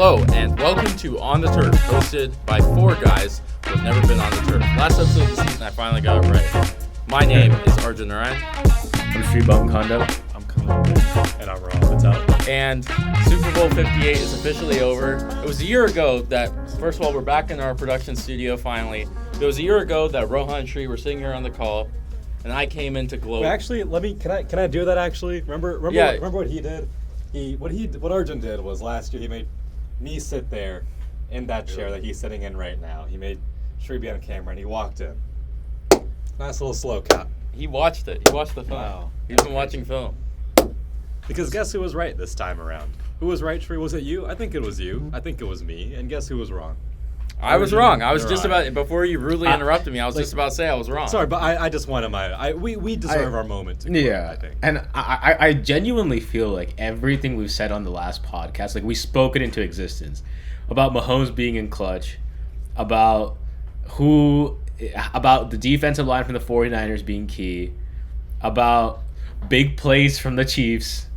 Hello, and welcome to On the Turf, hosted by four guys who have never been on the turf. Last episode of the season, I finally got it right. My name is Arjun Naran. I'm Sri Kondo. I'm Kamal. And I'm Rob Patel. And Super Bowl 58 is officially over. It was a year ago that, first of all, we're back in our production studio finally. It was a year ago that Rohan and Sri were sitting here on the call, and I came in to gloat. Wait, actually, can I do that actually? Remember what he did? What Arjun did was last year he made me sit there in that chair that he's sitting in right now. He made Sri be on camera and he walked in. Nice little slow cut. He watched it. He watched the film. Wow. He's been watching film. Because guess who was right this time around? Who was right, Sri? Was it you? I think it was you. I think it was me. And guess who was wrong? I was wrong. I was just right. about, before you rudely interrupted me, I was just about to say I was wrong. Sorry, but I just wanted we deserve our moment to quit, I think. And I genuinely feel like everything we've said on the last podcast, like we spoke it into existence, about Mahomes being in clutch, about the defensive line from the 49ers being key, about big plays from the Chiefs,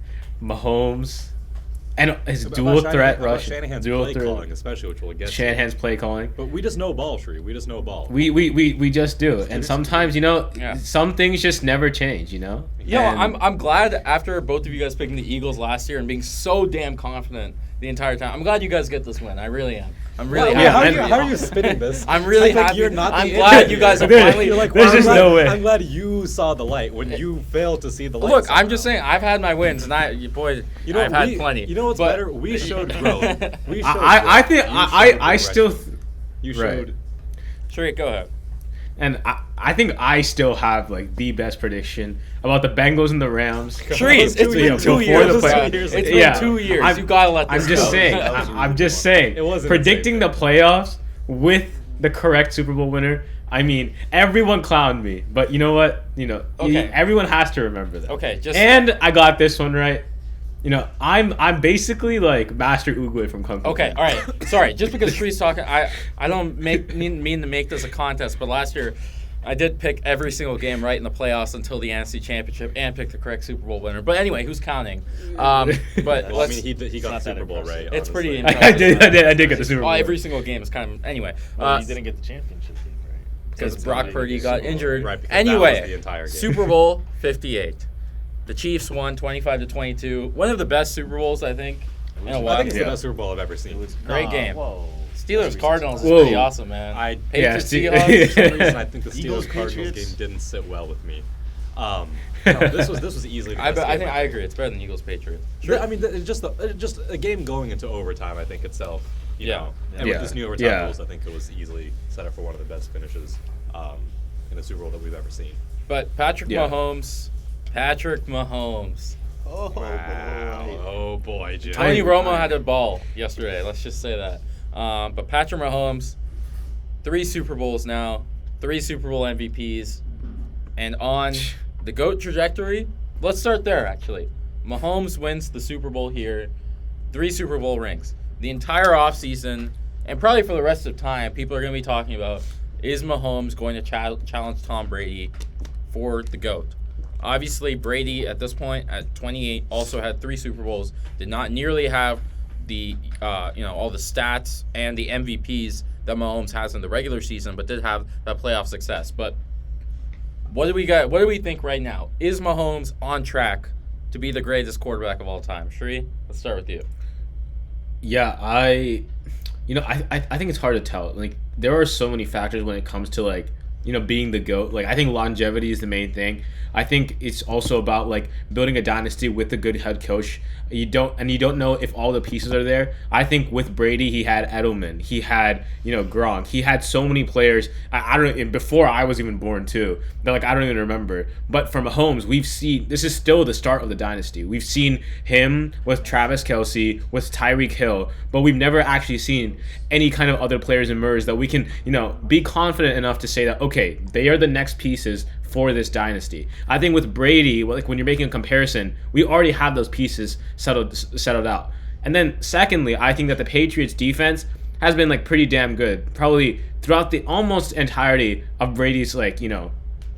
Mahomes, and his dual threat rush, Shanahan's play calling, especially, which we'll get Shanahan's play calling. But we just know ball, Sri. We just know ball. We just do. And sometimes, some things just never change, I'm glad after both of you guys picking the Eagles last year and being so damn confident the entire time. I'm glad you guys get this win. I really am. I'm really happy. How are you spinning this? I'm really happy. You're not I'm glad you guys are finally. You're like, there's just no way. I'm glad you saw the light when you failed to see the light. Look, I'm just saying I've had my wins, and I've had plenty. You know what's better? We showed growth. I still. You showed. Right. Sure, go ahead. And I think I still have like the best prediction about the Bengals and the Rams. Trees, it's been 2 years. It's been 2 years. You gotta let this I'm just go. saying. I'm just saying. It wasn't predicting the playoffs with the correct Super Bowl winner. I mean, everyone clowned me, but you know what? Okay. Everyone has to remember that. Okay, and I got this one right. I'm basically like Master Oogway from Kung Fu. Okay, all right. Sorry, just because Shree's talking, I don't mean to make this a contest, but last year I did pick every single game right in the playoffs until the NFC Championship and pick the correct Super Bowl winner. But anyway, who's counting? But he got the Super Bowl right. It's pretty I impressive. did get the Super Bowl. Every single game is kind of anyway. You didn't get the championship game, right? Because Brock Purdy got injured. Right, Anyway, that was the entire game. Super Bowl 58. The Chiefs won 25-22. One of the best Super Bowls, I think. In a while. I think it's the best Super Bowl I've ever seen. Great game. Whoa. Steelers Cardinals is pretty awesome, man. Patriots Seahawks. For some reason, I think the Eagles, Steelers Cardinals Patriots. game didn't sit well with me. No, this was easily. The best I game think I agree. It's better than Eagles Patriots. Sure. I mean, it's just a game going into overtime. I think itself. You know, and with this new overtime rules, I think it was easily set up for one of the best finishes in a Super Bowl that we've ever seen. But Patrick Mahomes. Oh, Wow. Oh boy, Jim. Tony Romo had a ball yesterday. Let's just say that. But Patrick Mahomes, 3 Super Bowls now, 3 Super Bowl MVPs, and on the GOAT trajectory. Let's start there, actually. Mahomes wins the Super Bowl here, 3 Super Bowl rings. The entire offseason, and probably for the rest of time, people are going to be talking about, is Mahomes going to challenge Tom Brady for the GOAT? Obviously, Brady at this point at 28 also had 3 Super Bowls. Did not nearly have the all the stats and the MVPs that Mahomes has in the regular season, but did have that playoff success. But what do we got? What do we think right now? Is Mahomes on track to be the greatest quarterback of all time? Shree, let's start with you. Yeah, I think it's hard to tell. Like, there are so many factors when it comes to like being the GOAT. Like, I think longevity is the main thing. I think it's also about like building a dynasty with a good head coach. You don't know if all the pieces are there. I think with Brady, he had Edelman, he had Gronk, he had so many players. I don't before I was even born too. That I don't even remember. But for Mahomes, we've seen this is still the start of the dynasty. We've seen him with Travis Kelce, with Tyreek Hill, but we've never actually seen any kind of other players emerge that we can be confident enough to say that okay, they are the next pieces for this dynasty. I think with Brady, like when you're making a comparison, we already have those pieces settled out. And then secondly, I think that the Patriots defense has been like pretty damn good, probably throughout the almost entirety of Brady's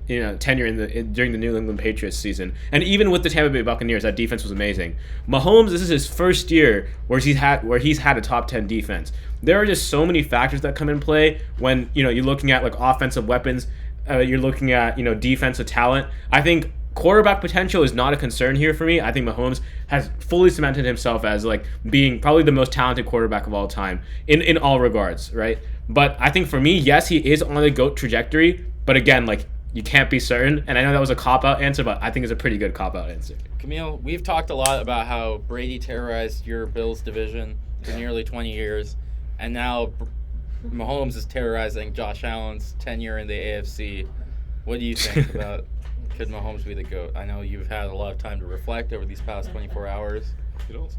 tenure during the New England Patriots season, and even with the Tampa Bay Buccaneers, that defense was amazing. Mahomes, this is his first year where he's had a top 10 defense. There are just so many factors that come in play when you're looking at like offensive weapons, you're looking at defensive talent. I think quarterback potential is not a concern here for me. I think Mahomes has fully cemented himself as like being probably the most talented quarterback of all time in all regards, right? But I think for me, yes, he is on the GOAT trajectory. But again, like, you can't be certain. And I know that was a cop-out answer, but I think it's a pretty good cop-out answer. Camille, we've talked a lot about how Brady terrorized your Bills division for nearly 20 years. And now Mahomes is terrorizing Josh Allen's tenure in the AFC. What do you think about could Mahomes be the GOAT? I know you've had a lot of time to reflect over these past 24 hours. You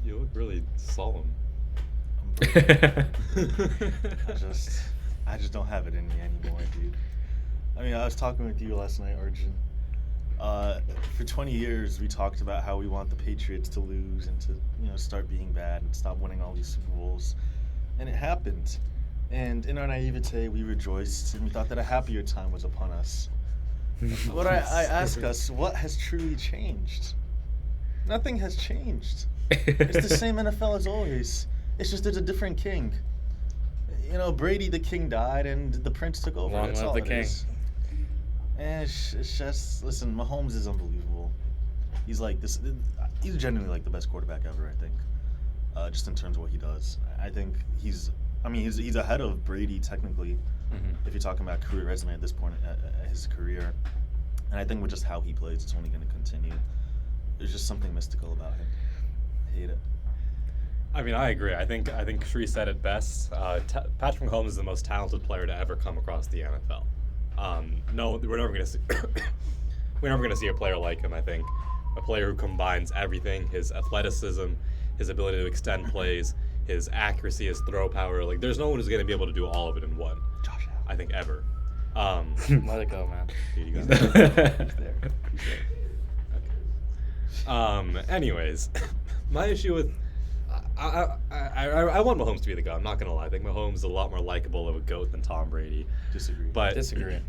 look really solemn. I just don't have it in me anymore, dude. I mean, I was talking with you last night, Arjun. For 20 years, we talked about how we want the Patriots to lose and to, start being bad and stop winning all these Super Bowls. And it happened. And in our naivete, we rejoiced and we thought that a happier time was upon us. But I ask us, what has truly changed? Nothing has changed. It's the same NFL as always. It's just there's a different king. Brady the king died and the prince took over. Long That's live all the it king. is. And it's just, listen, Mahomes is unbelievable. He's like this. He's genuinely like the best quarterback ever, I think. Just in terms of what he does, I think he's ahead of Brady technically. Mm-hmm. If you're talking about career resume at this point at his career, and I think with just how he plays, it's only going to continue. There's just something mystical about him. I hate it. I mean, I agree. I think Shree said it best. Patrick Mahomes is the most talented player to ever come across the NFL. No, we're never going to see a player like him. I think a player who combines everything: his athleticism, his ability to extend plays, his accuracy, his throw power. Like, there's no one who's going to be able to do all of it in one. Josh Allen. I think ever. Let it go, man. Dude, you got He's there. Anyways, my issue with I want Mahomes to be the GOAT. I'm not gonna lie. I think Mahomes is a lot more likable of a GOAT than Tom Brady. Disagree. But Disagree.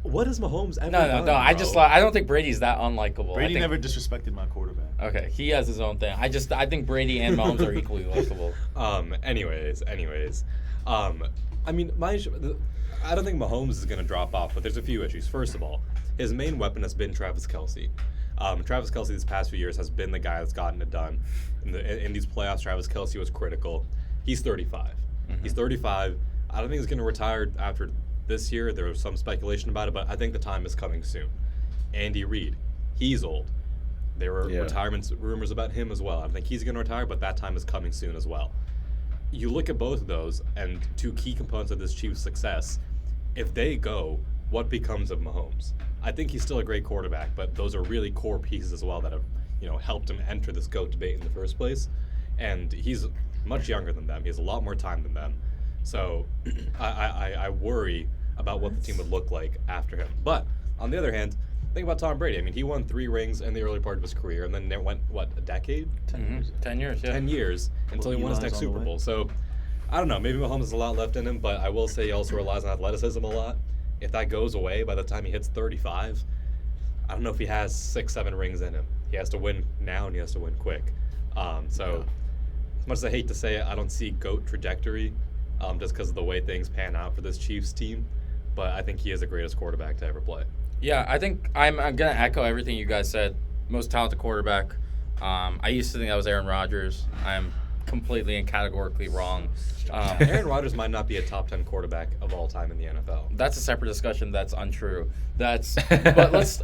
what has Mahomes ever done? No. I bro? I don't think Brady's that unlikable. Brady I think, never disrespected my quarterback. Okay, he has his own thing. I think Brady and Mahomes are equally likable. Anyways. I mean, my issue. I don't think Mahomes is gonna drop off, but there's a few issues. First of all, his main weapon has been Travis Kelce. Travis Kelce these past few years has been the guy that's gotten it done. In these playoffs, Travis Kelce was critical. He's 35. Mm-hmm. He's 35. I don't think he's going to retire after this year. There was some speculation about it, but I think the time is coming soon. Andy Reid, he's old. There were retirement rumors about him as well. I think he's going to retire, but that time is coming soon as well. You look at both of those, and two key components of this Chiefs' success. If they go, what becomes of Mahomes? I think he's still a great quarterback, but those are really core pieces as well that have, helped him enter this GOAT debate in the first place. And he's much younger than them. He has a lot more time than them. So I worry about what the team would look like after him. But on the other hand, think about Tom Brady. I mean, he won 3 rings in the early part of his career, and then it went, a decade? 10 years. 10 years, yeah. 10 years until he won his next Super Bowl. So I don't know. Maybe Mahomes has a lot left in him, but I will say he also relies on athleticism a lot. If that goes away by the time he hits 35, I don't know if he has 6-7 rings in him. He has to win now, and he has to win quick. As much as I hate to say it, I don't see GOAT trajectory just because of the way things pan out for this Chiefs team. But I think he is the greatest quarterback to ever play. Yeah, I think I'm going to echo everything you guys said. Most talented quarterback. I used to think that was Aaron Rodgers. I'm completely and categorically wrong. Aaron Rodgers might not be a top 10 quarterback of all time in the NFL. That's a separate discussion. That's untrue. But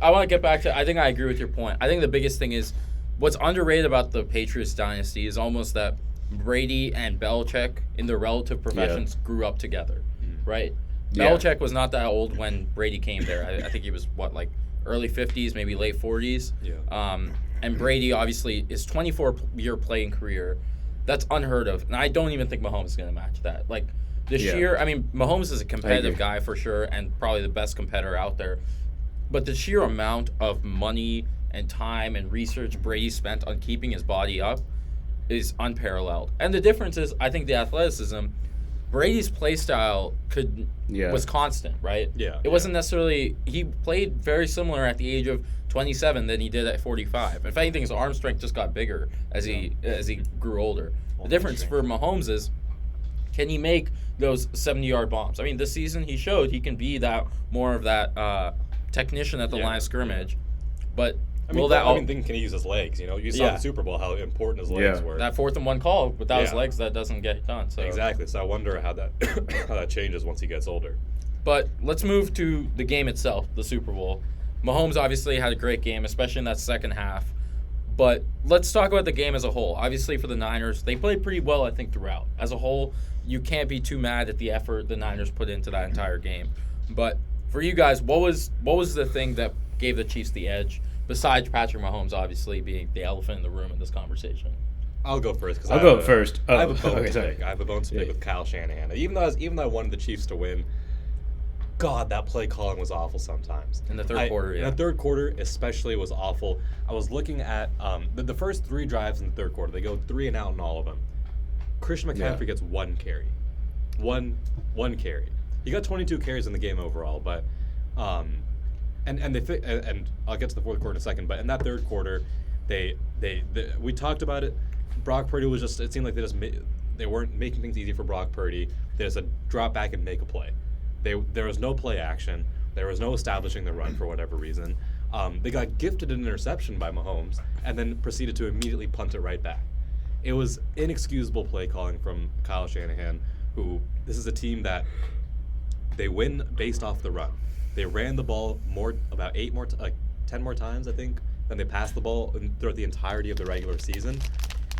I want to get back to, I think I agree with your point. I think the biggest thing is what's underrated about the Patriots dynasty is almost that Brady and Belichick in their relative professions grew up together, right? Yeah. Belichick was not that old when Brady came there. I think he was, early 50s, maybe late 40s. Yeah. And Brady, obviously, his 24-year playing career, that's unheard of. And I don't even think Mahomes is going to match that. Mahomes is a competitive guy for sure and probably the best competitor out there. But the sheer amount of money and time and research Brady spent on keeping his body up is unparalleled. And the difference is, I think the athleticism, Brady's play style was constant, right? Yeah. It wasn't necessarily he played very similar at the age of 27 than he did at 45. If anything, his arm strength just got bigger as he grew older. The difference for Mahomes is, can he make those 70-yard bombs? I mean, this season he showed he can be more of that technician at the line of scrimmage, but can he use his legs? You know, you saw in the Super Bowl how important his legs were. That 4th and 1 call without his legs, that doesn't get done. So exactly. So I wonder how that how that changes once he gets older. But let's move to the game itself, the Super Bowl. Mahomes obviously had a great game, especially in that second half. But let's talk about the game as a whole. Obviously, for the Niners, they played pretty well, I think, throughout. As a whole, you can't be too mad at the effort the Niners put into that entire game. But for you guys, what was the thing that gave the Chiefs the edge, besides Patrick Mahomes obviously being the elephant in the room in this conversation? I'll go first. I'll go first. I have a bone to pick. I have a bone to pick with Kyle Shanahan. Even though I wanted the Chiefs to win, God, that play calling was awful sometimes. In the third quarter, In the third quarter especially was awful. I was looking at the first 3 drives in the third quarter. They go 3 and out in all of them. Christian McCaffrey gets 1 carry. One carry. He got 22 carries in the game overall, but and I'll get to the fourth quarter in a second, but in that third quarter, we talked about it. Brock Purdy was just, it seemed like they weren't making things easy for Brock Purdy. They just drop back and make a play. There was no play action. There was no establishing the run for whatever reason. They got gifted an interception by Mahomes and then proceeded to immediately punt it right back. It was inexcusable play calling from Kyle Shanahan, this is a team that they win based off the run. They ran the ball about 10 more times, I think, than they passed the ball throughout the entirety of the regular season.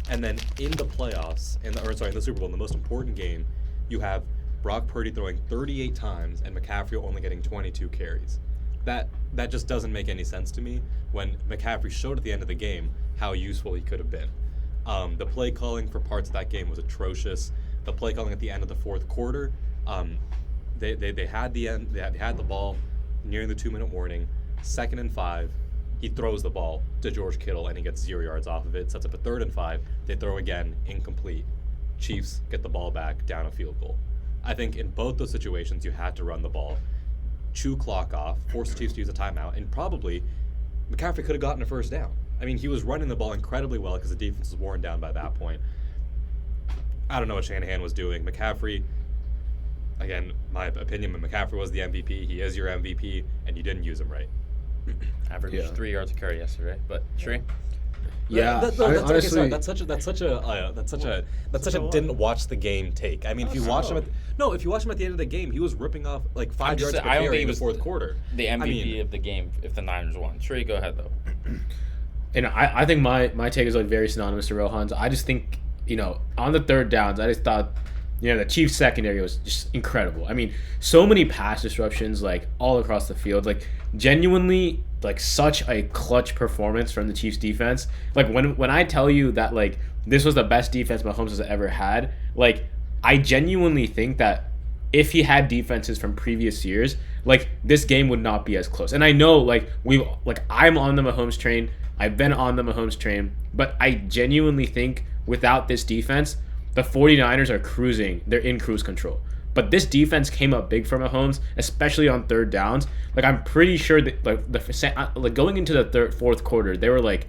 And then in the playoffs, in the Super Bowl, in the most important game, you have Brock Purdy throwing 38 times and McCaffrey only getting 22 carries. That just doesn't make any sense to me when McCaffrey showed at the end of the game how useful he could have been. The play calling for parts of that game was atrocious. The play calling at the end of the fourth quarter, they had the ball nearing the 2-minute warning, 2nd and 5. He throws the ball to George Kittle and he gets 0 yards off of it. Sets up a 3rd and 5. They throw again, incomplete. Chiefs get the ball back, down a field goal. I think in both those situations you had to run the ball, chew clock off, force the Chiefs to use a timeout, and probably McCaffrey could have gotten a first down. I mean, he was running the ball incredibly well because the defense was worn down by that point. I don't know what Shanahan was doing. McCaffrey, again, my opinion, McCaffrey was the MVP. He is your MVP, and you didn't use him right. Averaged 3 yards a carry yesterday, but Shree? Yeah, honestly, that's such a didn't watch the game take. I mean, if you watch him at the end of the game, he was ripping off like 5 yards per carry in the fourth quarter. The MVP of the game if the Niners won. Shree, go ahead though. And I think my take is like very synonymous to Rohan's. I just think, on the third downs, I just thought, the Chiefs secondary was just incredible. I mean, so many pass disruptions like all across the field, like genuinely like such a clutch performance from the Chiefs defense. Like when I tell you that like this was the best defense Mahomes has ever had, like I genuinely think that if he had defenses from previous years, like this game would not be as close. And I know I'm on the Mahomes train. I've been on the Mahomes train, but I genuinely think without this defense, the 49ers are cruising. They're in cruise control. But this defense came up big for Mahomes, especially on third downs. Like I'm pretty sure that going into the fourth quarter, they were like,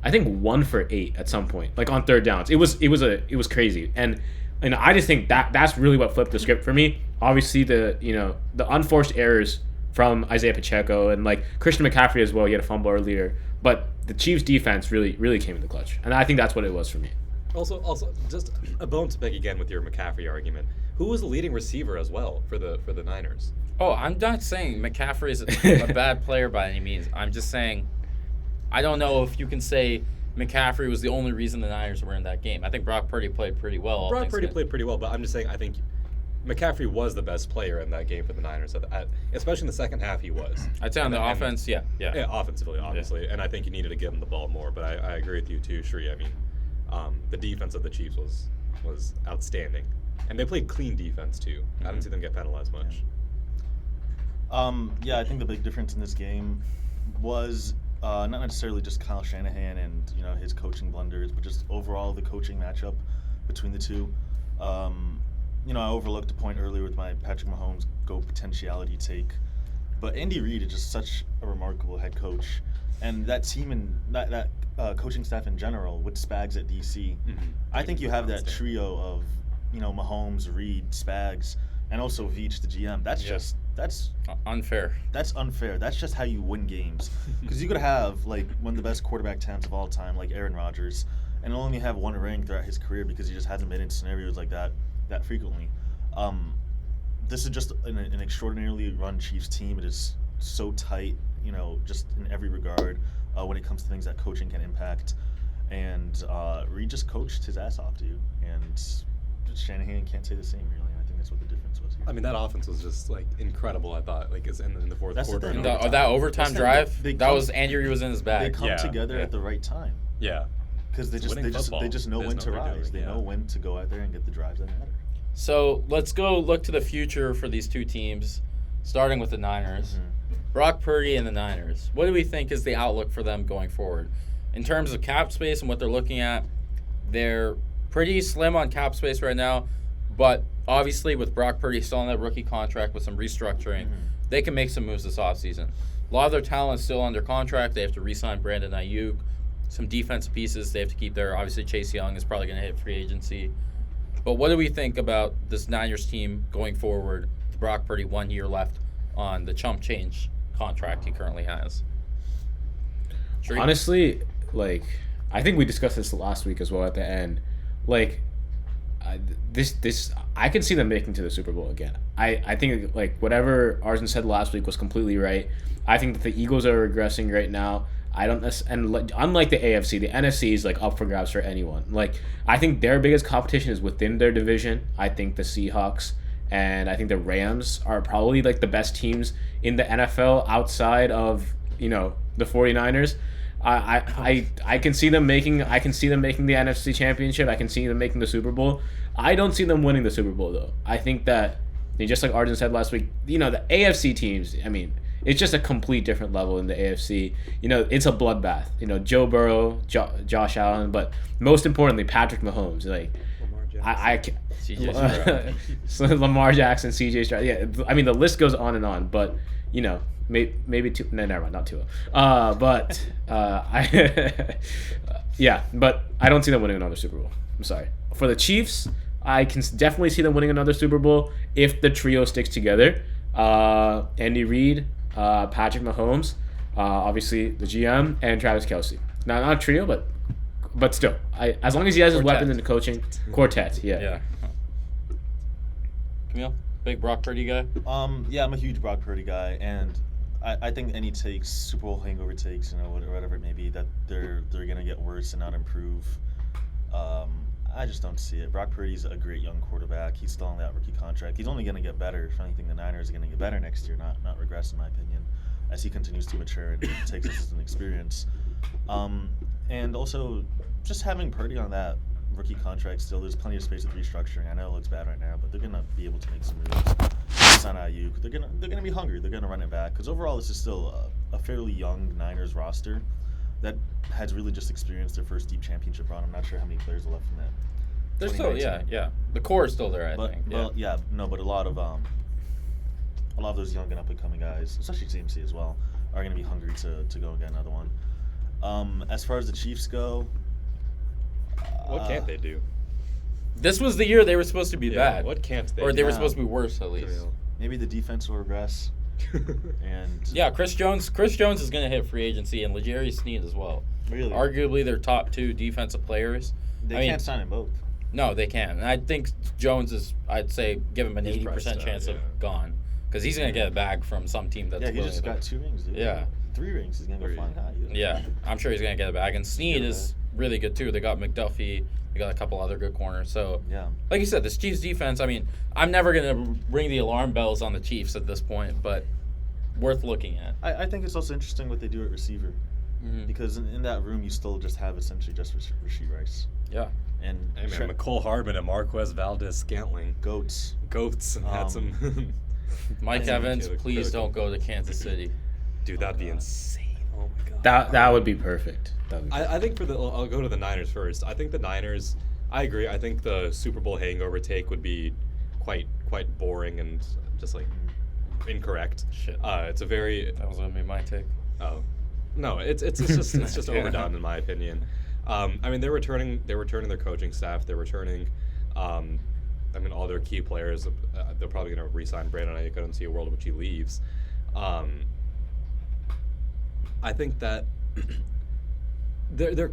I think 1 for 8 at some point, like on third downs. It was crazy, and I just think that's really what flipped the script for me. Obviously the unforced errors from Isaiah Pacheco and like Christian McCaffrey as well. He had a fumble earlier, but the Chiefs defense really came in the clutch, and I think that's what it was for me. Also, just a bone to pick again with your McCaffrey argument. Who was the leading receiver as well for the Niners? Oh, I'm not saying McCaffrey is a bad player by any means. I'm just saying I don't know if you can say McCaffrey was the only reason the Niners were in that game. I think Brock Purdy played pretty well. Brock Purdy played pretty well, but I'm just saying I think McCaffrey was the best player in that game for the Niners. Especially in the second half, he was. I'd say on the offense, yeah. Yeah, offensively, obviously. Yeah. And I think you needed to give him the ball more, but I agree with you too, Shree. I mean, the defense of the Chiefs was outstanding. And they played clean defense too. I didn't see them get penalized much. Yeah, I think the big difference in this game was not necessarily just Kyle Shanahan and his coaching blunders, but just overall the coaching matchup between the two. I overlooked a point earlier with my Patrick Mahomes GOAT potentiality take. But Andy Reid is just such a remarkable head coach. And that team and that coaching staff in general with Spags at DC, I think you have that trio of, Mahomes, Reid, Spags, and also Veach, the GM. That's unfair. That's unfair. That's just how you win games. Because you could have, like, one of the best quarterback talents of all time, like Aaron Rodgers, and only have one ring throughout his career because he just hasn't been in scenarios like that frequently. This is just an extraordinarily run Chiefs team. It is so tight, just in every regard when it comes to things that coaching can impact. And Reid just coached his ass off, dude. And Shanahan can't say the same, really. I think that's what the difference was here. I mean, that offense was just like incredible. I thought, like, is in the fourth That's the quarter. thing. That overtime drive, they that was Andy Reid was in his They bag. come together at the right time. Yeah. Because they just know when to rise. They know when to go out there and get the drives that matter. So let's go look to the future for these two teams, starting with the Niners. Brock Purdy and the Niners. What do we think is the outlook for them going forward? In terms of cap space and what they're looking at, they're pretty slim on cap space right now, but obviously with Brock Purdy still on that rookie contract with some restructuring, they can make some moves this offseason. A lot of their talent is still under contract. They have to re-sign Brandon Ayuk. Some defensive pieces they have to keep there. Obviously, Chase Young is probably going to hit free agency. But what do we think about this Niners team going forward with Brock Purdy 1 year left on the chump change contract he currently has? Sure. Honestly, like, I think we discussed this last week as well at the end. Like, I can see them making to the Super Bowl again. I think, like, whatever Arjun said last week was completely right. I think that the Eagles are regressing right now. Unlike the AFC, the NFC is like up for grabs for anyone. Like, I think their biggest competition is within their division. I think the Seahawks and I think the Rams are probably like the best teams in the NFL outside of, the 49ers. I can see them making the NFC Championship. I can see them making the Super Bowl. I don't see them winning the Super Bowl though. I think that, just like Arjun said last week, the AFC teams, I mean, it's just a complete different level in the AFC. It's a bloodbath. Joe Burrow, Josh Allen, but most importantly, Patrick Mahomes. Like, Lamar Jackson, CJ Stroud. Yeah, I mean, the list goes on and on, but maybe two. No, never mind, not two. But but I don't see them winning another Super Bowl. I'm sorry. For the Chiefs, I can definitely see them winning another Super Bowl if the trio sticks together. Andy Reid, Patrick Mahomes, obviously the GM, and Travis Kelce. Now, not a trio, but still, as long as he has his weapons in the coaching, quartet, yeah. Camille, big Brock Purdy guy? Yeah, I'm a huge Brock Purdy guy, and I think any takes, Super Bowl hangover takes, whatever it may be, that they're going to get worse and not improve. I just don't see it. Brock Purdy's a great young quarterback. He's still on that rookie contract. He's only going to get better. If anything, the Niners are going to get better next year, not regress, in my opinion, as he continues to mature and takes this as an experience. And also, just having Purdy on that rookie contract still, there's plenty of space with restructuring. I know it looks bad right now, but they're going to be able to make some moves. Sign Ayuk. They're gonna be hungry. They're going to run it back. Because overall, this is still a fairly young Niners roster that has really just experienced their first deep championship run. I'm not sure how many players are left from that. They're still, yeah. The core is still there, I think. But a lot of those young and up and coming guys, especially CMC as well, are going to be hungry to go and get another one. As far as the Chiefs go, what can't they do? This was the year they were supposed to be bad. What can't they? Or do? they were supposed to be worse, at least. Maybe the defense will regress. And Chris Jones is going to hit free agency, and L'Jarius Sneed as well. Really? Arguably their top two defensive players. They can't sign them both. No, they can't. And I think Jones is, I'd say, give him an 80% chance of gone. Because he's going to get a bag from some team that's he just got 2 rings, dude. Yeah. 3 rings. He's going to go flying high. Yeah, I'm sure he's going to get a bag. And Sneed is really good, too. They got McDuffie. They got a couple other good corners. So, like you said, this Chiefs defense, I mean, I'm never going to ring the alarm bells on the Chiefs at this point, but worth looking at. I think it's also interesting what they do at receiver. Because in that room, you still just have essentially just Rashee Rice. Yeah. And McCole Hardman and Marquez Valdez-Scantling. Goats. Had some. Mike Evans, please don't go to Kansas City. Dude, that'd be insane. Oh my god. That would be perfect. I think I'll go to the Niners first. I think the Niners. I agree. I think the Super Bowl hangover take would be quite boring and just like incorrect. Shit. It's a very That was gonna be my take. Oh, no, it's just Yeah. overdone in my opinion. I mean, they're returning their coaching staff. They're returning, all their key players. They're probably going to re-sign Brandon Ayuk. I don't see a world in which he leaves. I think that they're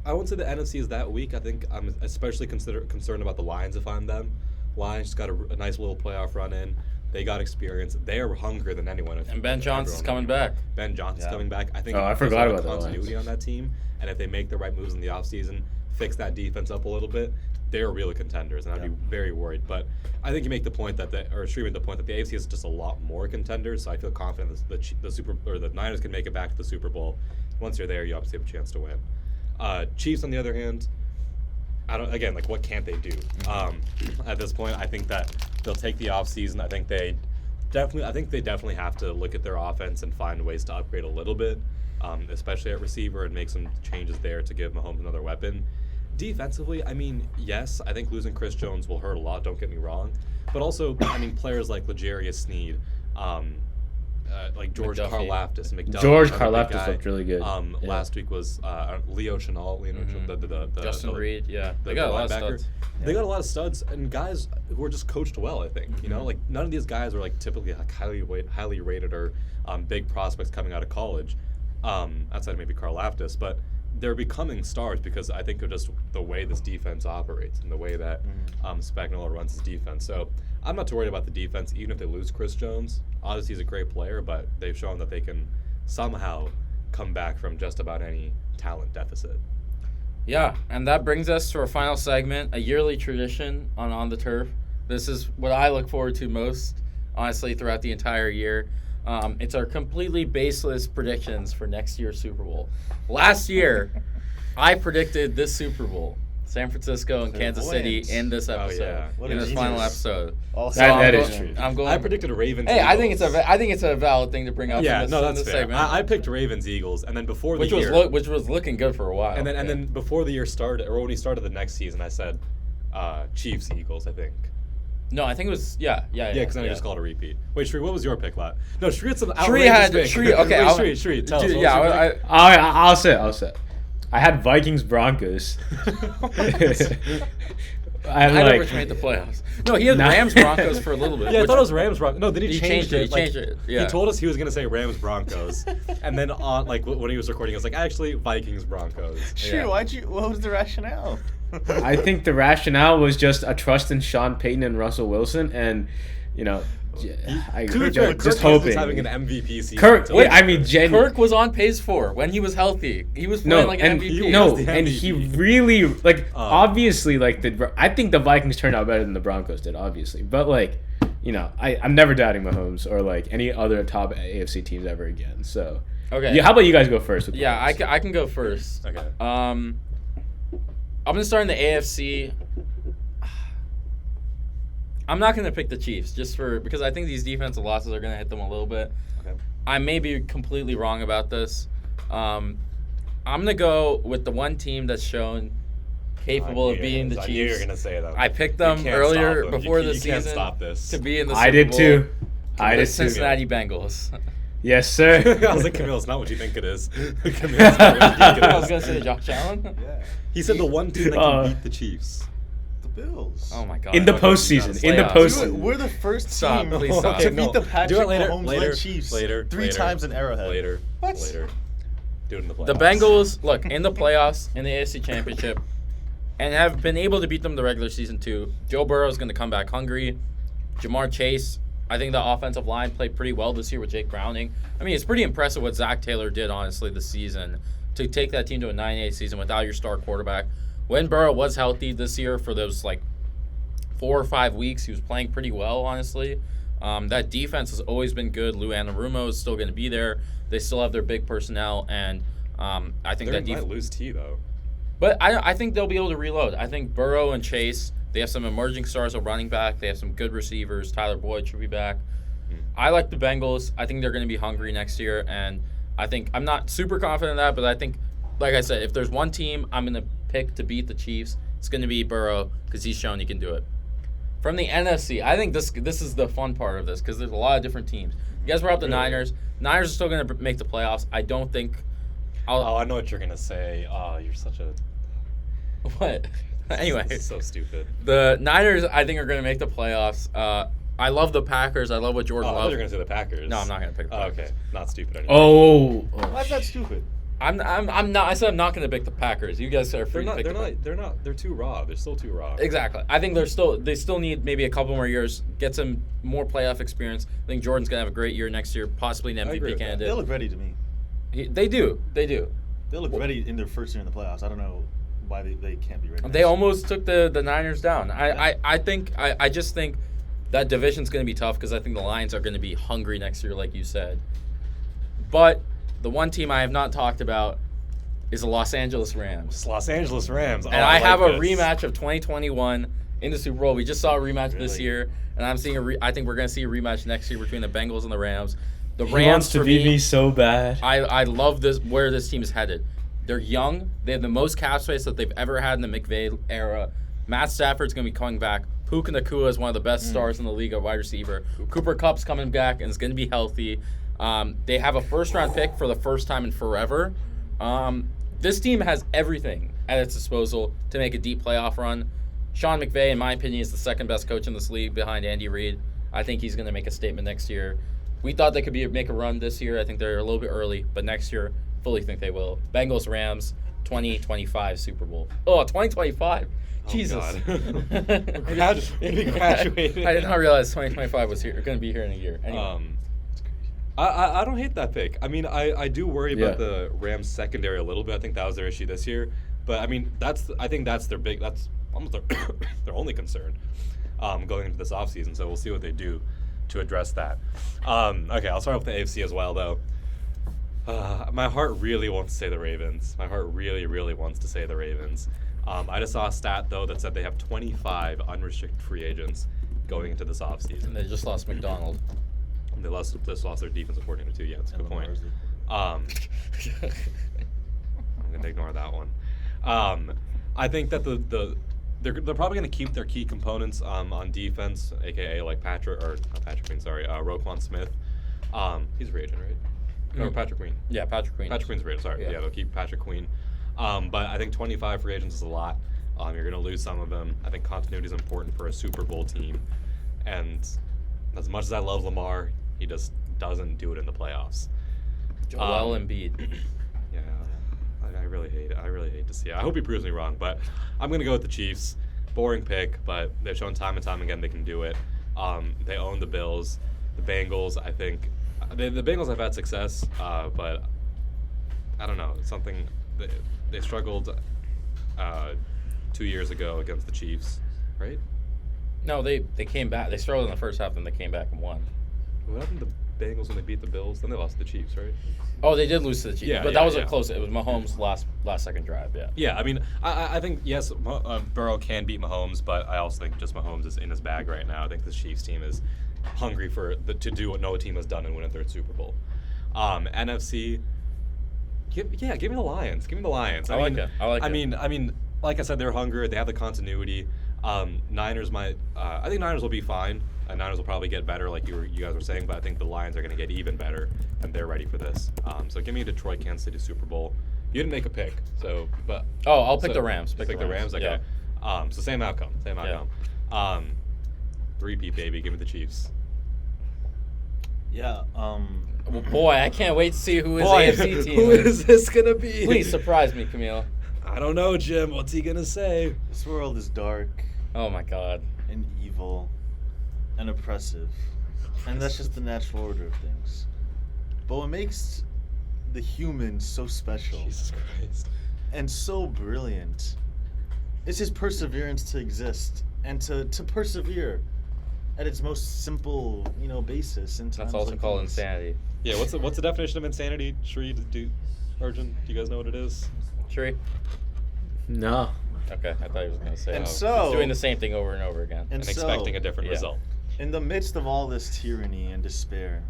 I won't say the NFC is that weak. I think I'm especially concerned about the Lions if I'm them. Lions just got a nice little playoff run in. They got experience. They are hungrier than anyone. And Ben Johnson's coming back. Ben Johnson's coming back. I think I there's forgot a lot of about the continuity on that team. And if they make the right moves in the offseason, fix that defense up a little bit, they're really contenders. And I'd be very worried. But I think you make the point that Sri made the point that the AFC is just a lot more contenders. So I feel confident the Niners can make it back to the Super Bowl. Once you're there, you obviously have a chance to win. Chiefs, on the other hand, what can't they do? At this point, I think that they'll take the offseason. I think they definitely have to look at their offense and find ways to upgrade a little bit, especially at receiver, and make some changes there to give Mahomes another weapon. Defensively, yes, I think losing Chris Jones will hurt a lot, don't get me wrong. But also, players like L'Jarius Sneed, like George McDuffie. Karlaftis, McDuffie. George another big Karlaftis guy. looked really good. Yeah. Last week was Leo Chenal, Justin Reed, yeah. the They got a lot of linebacker. studs. They got a lot of studs and guys who are just coached well, I think. Like none of these guys are like typically like highly rated or big prospects coming out of college, outside of maybe Karlaftis, but they're becoming stars because I think of just the way this defense operates and the way that Spagnuolo runs his defense. So I'm not too worried about the defense, even if they lose Chris Jones. Obviously, he's a great player, but they've shown that they can somehow come back from just about any talent deficit. Yeah, and that brings us to our final segment, a yearly tradition on the turf. This is what I look forward to most, honestly, throughout the entire year. It's our completely baseless predictions for next year's Super Bowl. Last year, I predicted this Super Bowl, San Francisco and Kansas City, in this episode, yeah. What in a this genius. final episode. Also, That is true. I'm going. I predicted Ravens. Hey, Eagles. I think it's a valid thing to bring up. Yeah, in this, no, in that's this fair. segment. I picked Ravens Eagles, and then before the which year, was looking good for a while. and then before the year started, or when we started the next season, I said Chiefs Eagles. I think. No, I think it was yeah, Because then I just called a repeat. Wait, Shree, what was your pick, lot? No, Shree had some Shri had outrageous Shri. pick. Okay, Wait, Shree, tell us. Dude, What yeah, was your pick? I'll say. I had Vikings Broncos. I never made the playoffs. No, he had Rams Broncos for a little bit. Yeah, I which- thought it was Rams Broncos. No, then he He changed changed it, it. he like, changed it, yeah. He told us he was going to say Rams Broncos, and then on when he was recording, he was like, actually Vikings Broncos. Sure, Yeah. what was the rationale? I think the rationale was just a trust in Sean Payton and Russell Wilson, and Kirk just was hoping. having an MVP season. Kirk, until- Kirk was on pace for when he was healthy. He was playing like an MVP. he No, was the and MVP. he really obviously I think the Vikings turned out better than the Broncos did, obviously. But I'm never doubting Mahomes or any other top AFC teams ever again. So Okay. yeah, how about you guys go first? With Yeah, yours? I can go first. Okay. I'm gonna start in the AFC. I'm not gonna pick the Chiefs because I think these defensive losses are gonna hit them a little bit. Okay. I may be completely wrong about this. I'm gonna go with the one team that's shown capable of beating the I knew you were Chiefs. going to say that. I picked You them can't earlier stop them. before the You can't season stop this. to be in the Super I did Bowl. too. I The did too. Cincinnati Bengals. Yes, sir. I was like, Camille, it's not what you think it is. Camille, it's not what you think it I was is. gonna say Josh Allen. Yeah, He said the one team that can beat the Chiefs. the Bills. Oh my god. In the Okay, you postseason. gotta In the playoffs. postseason. We're the first Stop, team please stop. to Okay, beat the Patrick Do it later, Mahomes-led Chiefs later, three times in Arrowhead. Later. What? Later. Do it in the playoffs. The Bengals, look, in the playoffs, in the AFC Championship, and have been able to beat them the regular season too. Joe Burrow is going to come back hungry. Jamar Chase, I think the offensive line played pretty well this year with Jake Browning. I mean, it's pretty impressive what Zach Taylor did, honestly, this season to take that team to a 9-8 season without your star quarterback. When Burrow was healthy this year for those 4 or 5 weeks, he was playing pretty well, honestly. That defense has always been good. Lou Anarumo is still going to be there. They still have their big personnel, and I think They that might defense. lose T, though. But I think they'll be able to reload. I think Burrow and Chase, they have some emerging stars at running back. They have some good receivers. Tyler Boyd should be back. I like the Bengals. I think they're going to be hungry next year, and I'm not super confident in that, but I think, like I said, if there's one team I'm going to pick to beat the Chiefs, it's going to be Burrow because he's shown he can do it. From the NFC, I think this is the fun part of this because there's a lot of different teams. You guys brought up the Niners. Niners are still going to make the playoffs. I don't think. I know what you're gonna say. Oh, you're such a. What? Anyway, It's so stupid. the Niners, I think, are going to make the playoffs. I love the Packers. I love what Jordan I thought Love. you were gonna say the Packers. No, I'm not going to pick the Oh, Packers. okay, not stupid anymore. Oh. Why is that stupid? I'm not. I said I'm not going to pick the Packers. You guys are free to pick the Packers. They're too raw. They're still too raw. Exactly. I think they still need maybe a couple more years, get some more playoff experience. I think Jordan's going to have a great year next year, possibly an I agree MVP with that. candidate. They look ready to me. They do. They look ready in their first year in the playoffs. I don't know why they can't be ready. They almost took the Niners down. I just think that division's going to be tough because I think the Lions are going to be hungry next year, like you said. But the one team I have not talked about is the Los Angeles Rams. It's Los Angeles Rams. And I have a rematch of 2021 in the Super Bowl. We just saw a rematch this year, and I'm seeing I think we're going to see a rematch next year between the Bengals and the Rams. The He Rams wants to for beat me so bad. I love where this team is headed. They're young. They have the most cap space that they've ever had in the McVay era. Matt Stafford's going to be coming back. Puka Nacua is one of the best stars in the league at wide receiver. Cooper Kupp's coming back and is going to be healthy. They have a first-round pick for the first time in forever. This team has everything at its disposal to make a deep playoff run. Sean McVay, in my opinion, is the second-best coach in this league behind Andy Reid. I think he's going to make a statement next year. We thought they could make a run this year. I think they're a little bit early, but next year, fully think they will. Bengals, Rams, 2025 Super Bowl. Oh, 2025. Jesus. God. We graduated. I did not realize 2025 was going to be here in a year. Anyway. I don't hate that pick. I mean, I do worry about the Rams secondary a little bit. I think that was their issue this year. But I mean, I think that's almost their only concern going into this offseason. So we'll see what they do to address that. Okay, I'll start with the AFC as well, though. My heart really wants to say the Ravens. My heart really, really wants to say the Ravens. I just saw a stat, though, that said they have 25 unrestricted free agents going into this offseason. And they just lost McDonald. They just lost their defensive coordinator, too. Yeah, that's a good point. I'm going to ignore that one. I think that they're probably going to keep their key components on defense, a.k.a. like Roquan Smith. He's a free agent, right? No, Patrick Queen. Yeah, Patrick Queen. Patrick Queen's free agent, sorry. Yeah, they'll keep Patrick Queen. But I think 25 free agents is a lot. You're going to lose some of them. I think continuity is important for a Super Bowl team. And as much as I love Lamar, he just doesn't do it in the playoffs. Joel Embiid. Yeah, I really hate it. I really hate to see it. I hope he proves me wrong, but I'm going to go with the Chiefs. Boring pick, but they've shown time and time again they can do it. They own the Bills. The Bengals, I think, the Bengals have had success, but I don't know. It's something they struggled 2 years ago against the Chiefs, right? No, they came back. They struggled in the first half, then they came back and won. What happened to the Bengals when they beat the Bills? Then they lost to the Chiefs, right? Oh, they did lose to the Chiefs, Yeah, but yeah, that was yeah. a close. It was Mahomes' last second drive. Yeah. Yeah, I mean, I think yes, Burrow can beat Mahomes, but I also think just Mahomes is in his bag right now. I think this Chiefs team is hungry to do what no team has done and win a third Super Bowl. NFC, give me the Lions. Give me the Lions. I like it. I mean, like I said, they're hungry. They have the continuity. Niners I think Niners will be fine. Niners will probably get better, like you guys were saying, but I think the Lions are going to get even better, and they're ready for this. So give me a Detroit, Kansas City Super Bowl. You didn't make a pick, but I'll pick the Rams. Pick the Rams. Okay. Yeah. So same outcome. Yeah. Three-peat, baby. Give me the Chiefs. Yeah. Well, boy, I can't wait to see who his Boy, AFC team who is this gonna be? Please surprise me, Camille. I don't know, Jim. What's he gonna say? This world is dark Oh my God. and evil and oppressive. And that's just the natural order of things. But what makes the human so special Jesus Christ. and so brilliant is his perseverance to exist and to persevere at its most simple, basis. In That's times also like called these. insanity. Yeah. What's the definition of insanity? Shree, Arjun, do you guys know what it is? Sheree? No. Okay, I thought he was going to say. And he's so- doing the same thing over and over again. And And so, expecting a different yeah. result. in the midst of all this tyranny and despair,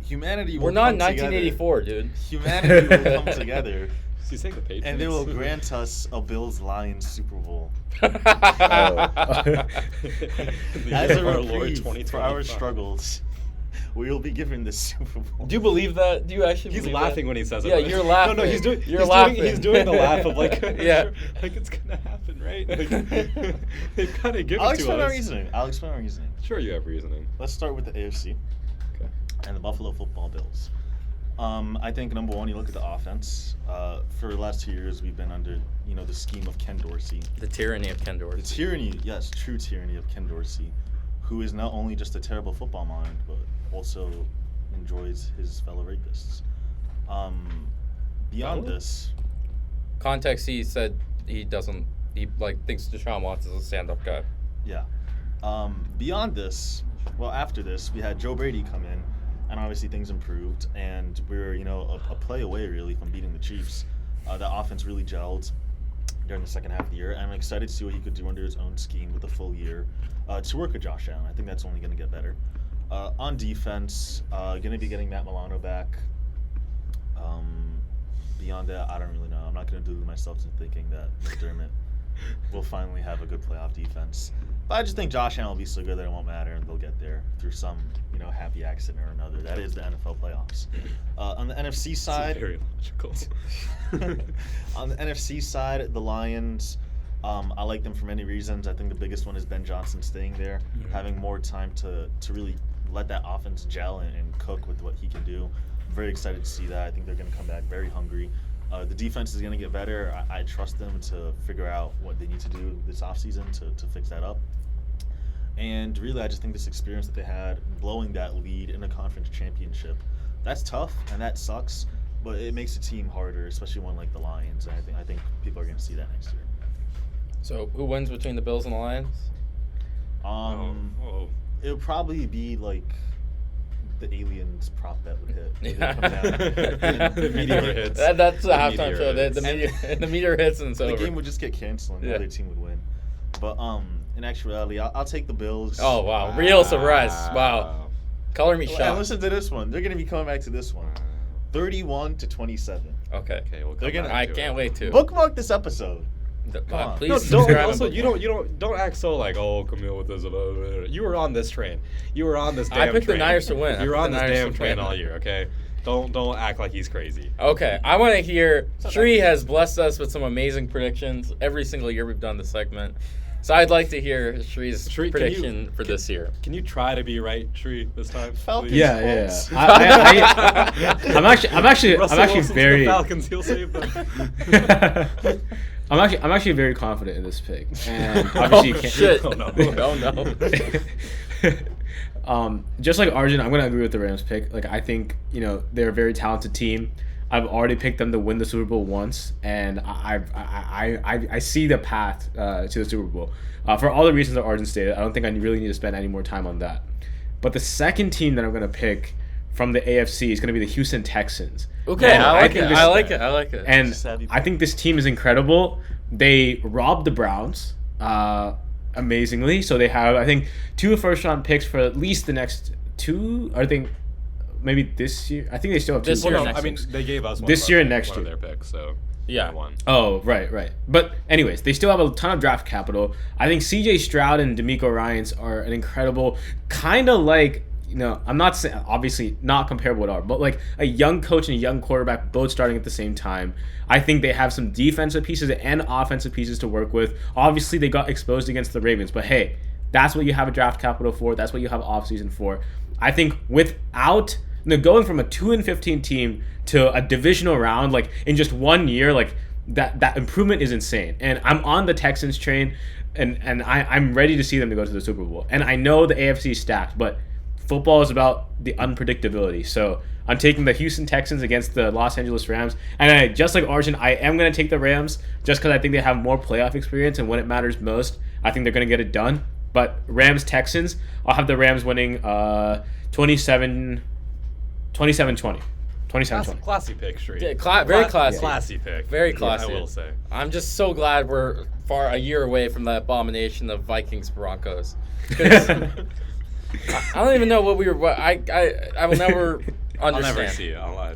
humanity will We're not in come together. 1984, dude. Humanity will come together He's saying the Patriots. And they will grant us a Bills-Lions Super Bowl. The As year a of our Lord reprieve for our 2025. struggles, we will be given the Super Bowl. Do you believe that? Do you actually? He's believe laughing that? when he says it. Yeah, but- you're laughing. No, he's doing. You're he's laughing. Doing, he's doing the laugh of like, Yeah. like it's gonna happen, right? Like, they've kind of given I'll to explain us. our reasoning. Sure, you have reasoning. Let's start with the AFC Okay. and the Buffalo Football Bills. I think number one, you look at the offense. For the last 2 years, we've been under, the scheme of Ken Dorsey. The tyranny of Ken The Dorsey. tyranny, yes, true tyranny of Ken Dorsey, who is not only just a terrible football mind, but also enjoys his fellow rapists. Beyond Fellow? this, Context: he said he doesn't. He thinks Deshaun Watson is a stand-up guy. yeah. Beyond this, well, after this, we had Joe Brady come in, and obviously things improved, and we were, a play away really from beating the Chiefs. The offense really gelled during the second half of the year, and I'm excited to see what he could do under his own scheme with a full year to work with Josh Allen. I think that's only going to get better. On defense, going to be getting Matt Milano back. Beyond that, I don't really know. I'm not going to delude myself into thinking that McDermott will finally have a good playoff defense. But I just think Josh Allen will be so good that it won't matter, and they'll get there through some, happy accident or another. That is the NFL playoffs. On the NFC side, Very logical. on the NFC side, the Lions, I like them for many reasons. I think the biggest one is Ben Johnson staying there, having more time to really let that offense gel and cook with what he can do. I'm very excited to see that. I think they're going to come back very hungry. The defense is going to get better. I trust them to figure out what they need to do this offseason to fix that up. And really, I just think this experience that they had, blowing that lead in a conference championship, that's tough and that sucks, but it makes the team harder, especially one like the Lions. And I think people are going to see that next year. So, who wins between the Bills and the Lions? Oh. It would probably be like the aliens prop bet would hit. It would Yeah. come down. The meteor hits. That's the The halftime meteor show. hits. The meteor hits and it's The over. game would just get canceled and Yeah. the other team would win. But in actuality, I'll take the Bills. Oh wow! Real surprise! Wow. Color me And shocked. listen to this one. They're going to be coming back to this one. 31-27. Okay. Okay, we'll They're come gonna- back I to can't it. wait to. Bookmark this episode. Come on. Please No, subscribe. don't. Also, and don't act so like, oh, Camille with this. You were on this train. You were on this damn I picked the train. Niners to win. I You were picked on the this Niners damn to train win. all year, okay? Don't act like he's crazy. Okay, I want to hear. Shree has blessed us with some amazing predictions every single year we've done this segment. So I'd like to hear Shree's Shree, can you- prediction for this year. Can you try to be right, Shree, this time? Falcons. please? Yeah. Colts. I'm actually Russell very. Wilson's the Falcons. He'll save them. I'm actually very confident in this pick, and obviously you Oh can't. shit! Oh, no. Oh no! Just like Arjun, I'm gonna agree with the Rams pick. Like I think they're a very talented team. I've already picked them to win the Super Bowl once, and I see the path to the Super Bowl. For all the reasons that Arjun stated, I don't think I really need to spend any more time on that. But the second team that I'm gonna pick from the AFC is gonna be the Houston Texans. Okay, And I like think it. this- I like it. I like it. And Savvy I think this team is incredible. They robbed the Browns amazingly. So they have, I think, 2 first-round picks for at least the next 2. I think maybe this year. I think they still have 2 This year Well, and no, next I mean, year. they gave us one This of year our and picks, next one of year. their picks, so Yeah. they won. Oh, right. But anyways, they still have a ton of draft capital. I think CJ Stroud and DeMeco Ryans are an incredible, kind of like, I'm not saying, obviously not comparable at all, but like a young coach and a young quarterback both starting at the same time. I think they have some defensive pieces and offensive pieces to work with. Obviously, they got exposed against the Ravens, but hey, that's what you have a draft capital for. That's what you have offseason for. I think without going from a 2-15 team to a divisional round, like in just 1 year, like that improvement is insane. And I'm on the Texans train, and I'm ready to see them to go to the Super Bowl. And I know the AFC is stacked, but football is about the unpredictability. So I'm taking the Houston Texans against the Los Angeles Rams. And just like Arjun, I am going to take the Rams just because I think they have more playoff experience. And when it matters most, I think they're going to get it done. But Rams-Texans, I'll have the Rams winning 27-20. 27-20. Classy pick, Shree. Yeah, very classy. Classy pick. Very classy. I will say. I'm just so glad we're a year away from the abomination of Vikings-Broncos. 'Cause I don't even know what we were. I will never understand. I'll never see it. I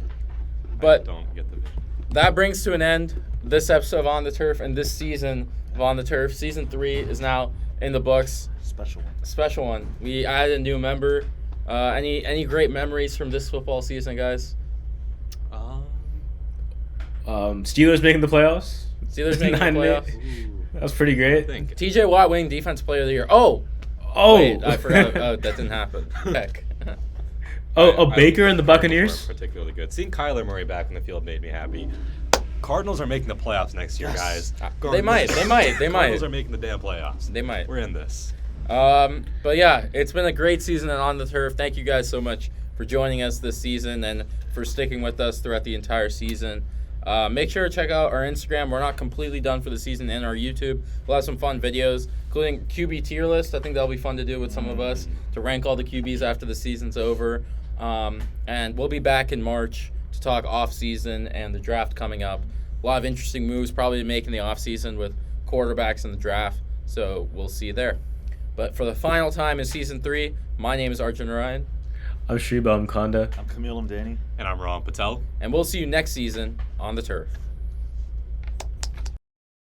But don't get the vision. that brings to an end this episode of On the Turf and this season of On the Turf. Season 3 is now in the books. Special one. We added a new member. Any great memories from this football season, guys? Steelers making the playoffs. Steelers making the 9-8. playoffs. That was pretty great. TJ Watt winning Defense Player of the Year. Oh, wait, I forgot. Oh, that didn't happen. Heck. Baker and the Buccaneers? Particularly good. Seeing Kyler Murray back in the field made me happy. Cardinals are making the playoffs next year, guys. They might. Cardinals are making the damn playoffs. They might. We're in this. But yeah, it's been a great season and On the Turf. Thank you guys so much for joining us this season and for sticking with us throughout the entire season. Make sure to check out our Instagram. We're not completely done for the season, and our YouTube. We'll have some fun videos, including QB tier list. I think that'll be fun to do with some of us to rank all the QBs after the season's over. And we'll be back in March to talk off-season and the draft coming up. A lot of interesting moves probably to make in the off-season with quarterbacks in the draft. So we'll see you there. But for the final time in Season 3, my name is Arjun Ryan. I'm Shriba Mkanda. I'm Camille Mdani. And I'm Ron Patel. And we'll see you next season on the Turf.